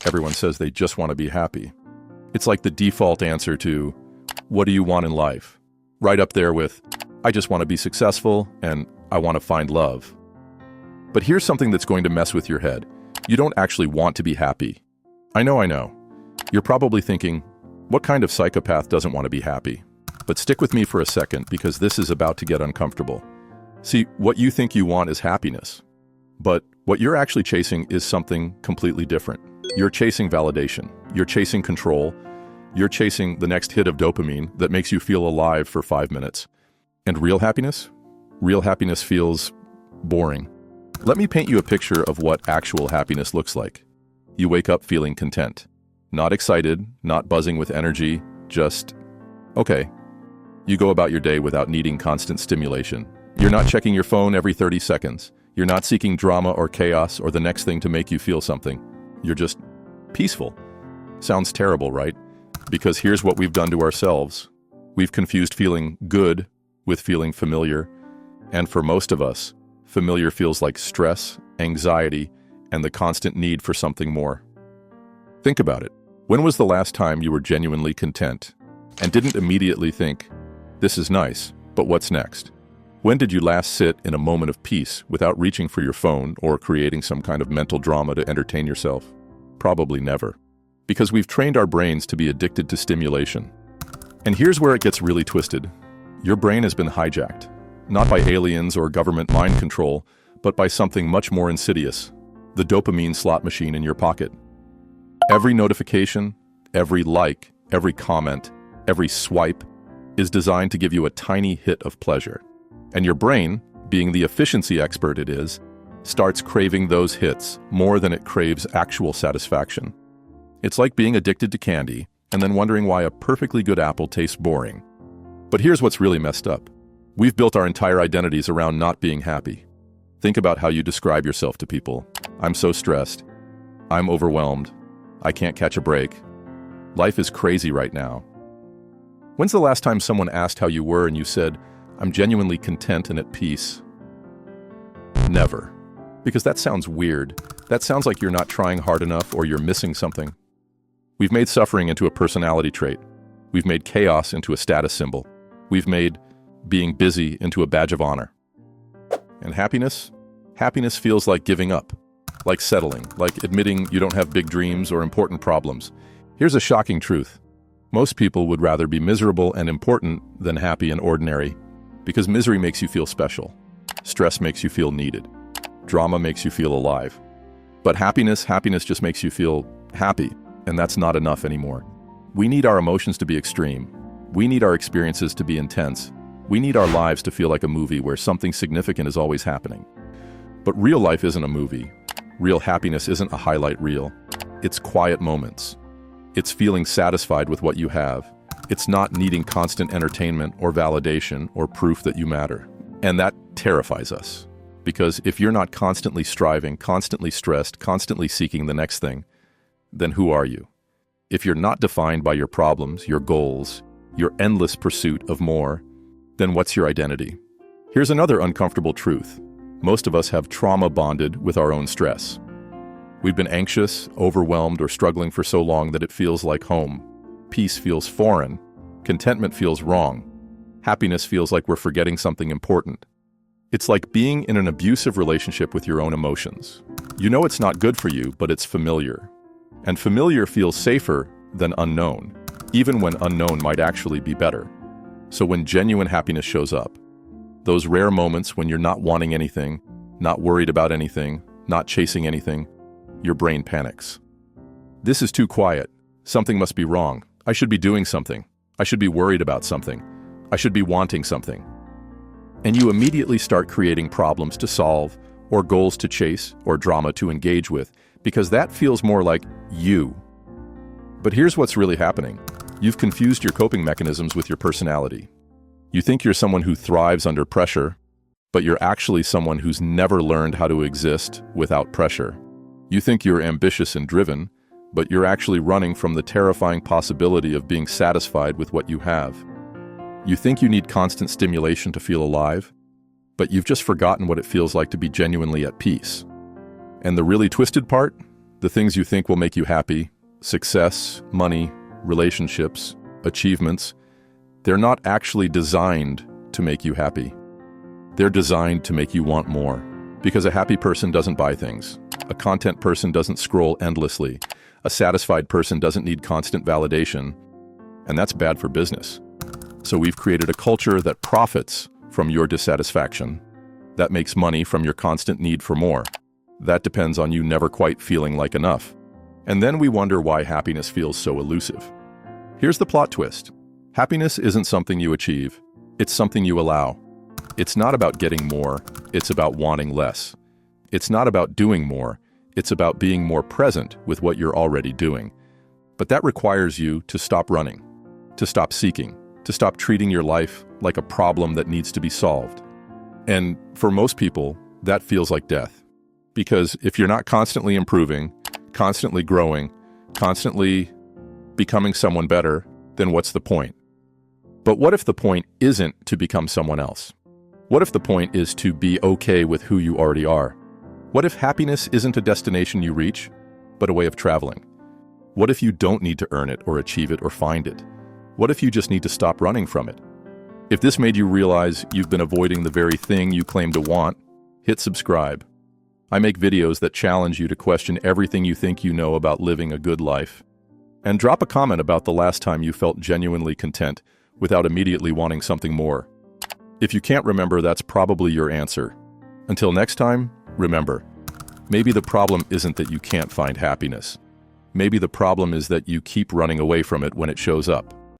Everyone says they just want to be happy. It's like the default answer to, what do you want in life? Right up there with, I just want to be successful and I want to find love. But here's something that's going to mess with your head. You don't actually want to be happy. I know. You're probably thinking, what kind of psychopath doesn't want to be happy? But stick with me for a second because this is about to get uncomfortable. See, what you think you want is happiness. But what you're actually chasing is something completely different. You're chasing validation. You're chasing control. You're chasing the next hit of dopamine that makes you feel alive for 5 minutes. And real happiness? Real happiness feels boring. Let me paint you a picture of what actual happiness looks like. You wake up feeling content. Not excited, not buzzing with energy, just okay. You go about your day without needing constant stimulation. You're not checking your phone every 30 seconds. You're not seeking drama or chaos or the next thing to make you feel something. You're just peaceful. Sounds terrible, right? Because here's what we've done to ourselves. We've confused feeling good with feeling familiar. And for most of us, familiar feels like stress, anxiety, and the constant need for something more. Think about it. When was the last time you were genuinely content and didn't immediately think, this is nice, but what's next? When did you last sit in a moment of peace without reaching for your phone or creating some kind of mental drama to entertain yourself? Probably never. Because we've trained our brains to be addicted to stimulation. And here's where it gets really twisted. Your brain has been hijacked, not by aliens or government mind control, but by something much more insidious, the dopamine slot machine in your pocket. Every notification, every like, every comment, every swipe is designed to give you a tiny hit of pleasure. And your brain, being the efficiency expert it is, starts craving those hits more than it craves actual satisfaction. It's like being addicted to candy and then wondering why a perfectly good apple tastes boring. But here's what's really messed up. We've built our entire identities around not being happy. Think about how you describe yourself to people. I'm so stressed. I'm overwhelmed. I can't catch a break. Life is crazy right now. When's the last time someone asked how you were and you said, I'm genuinely content and at peace? Never. Because that sounds weird. That sounds like you're not trying hard enough or you're missing something. We've made suffering into a personality trait. We've made chaos into a status symbol. We've made being busy into a badge of honor. And happiness? Happiness feels like giving up, like settling, like admitting you don't have big dreams or important problems. Here's a shocking truth. Most people would rather be miserable and important than happy and ordinary, because misery makes you feel special. Stress makes you feel needed. Drama makes you feel alive. But happiness just makes you feel happy, and that's not enough anymore. We need our emotions to be extreme. We need our experiences to be intense. We need our lives to feel like a movie where something significant is always happening. But real life isn't a movie. Real happiness isn't a highlight reel. It's quiet moments. It's feeling satisfied with what you have. It's not needing constant entertainment or validation or proof that you matter. And that terrifies us. Because if you're not constantly striving, constantly stressed, constantly seeking the next thing, then who are you? If you're not defined by your problems, your goals, your endless pursuit of more, then what's your identity? Here's another uncomfortable truth. Most of us have trauma bonded with our own stress. We've been anxious, overwhelmed, or struggling for so long that it feels like home. Peace feels foreign. Contentment feels wrong. Happiness feels like we're forgetting something important. It's like being in an abusive relationship with your own emotions. You know it's not good for you, but it's familiar. And familiar feels safer than unknown, even when unknown might actually be better. So when genuine happiness shows up, those rare moments when you're not wanting anything, not worried about anything, not chasing anything, your brain panics. This is too quiet. Something must be wrong. I should be doing something. I should be worried about something. I should be wanting something. And you immediately start creating problems to solve, or goals to chase, or drama to engage with, because that feels more like you. But here's what's really happening. You've confused your coping mechanisms with your personality. You think you're someone who thrives under pressure, but you're actually someone who's never learned how to exist without pressure. You think you're ambitious and driven, but you're actually running from the terrifying possibility of being satisfied with what you have. You think you need constant stimulation to feel alive, but you've just forgotten what it feels like to be genuinely at peace. And the really twisted part? The things you think will make you happy, success, money, relationships, achievements, they're not actually designed to make you happy. They're designed to make you want more. Because a happy person doesn't buy things. A content person doesn't scroll endlessly. A satisfied person doesn't need constant validation. And that's bad for business. So we've created a culture that profits from your dissatisfaction, that makes money from your constant need for more. That depends on you never quite feeling like enough. And then we wonder why happiness feels so elusive. Here's the plot twist. Happiness isn't something you achieve, it's something you allow. It's not about getting more, it's about wanting less. It's not about doing more, it's about being more present with what you're already doing. But that requires you to stop running, to stop seeking, to stop treating your life like a problem that needs to be solved. And for most people, that feels like death. Because if you're not constantly improving, constantly growing, constantly becoming someone better, then what's the point? But what if the point isn't to become someone else? What if the point is to be okay with who you already are? What if happiness isn't a destination you reach, but a way of traveling? What if you don't need to earn it or achieve it or find it? What if you just need to stop running from it? If this made you realize you've been avoiding the very thing you claim to want, hit subscribe. I make videos that challenge you to question everything you think you know about living a good life. And drop a comment about the last time you felt genuinely content without immediately wanting something more. If you can't remember, that's probably your answer. Until next time, remember, maybe the problem isn't that you can't find happiness. Maybe the problem is that you keep running away from it when it shows up.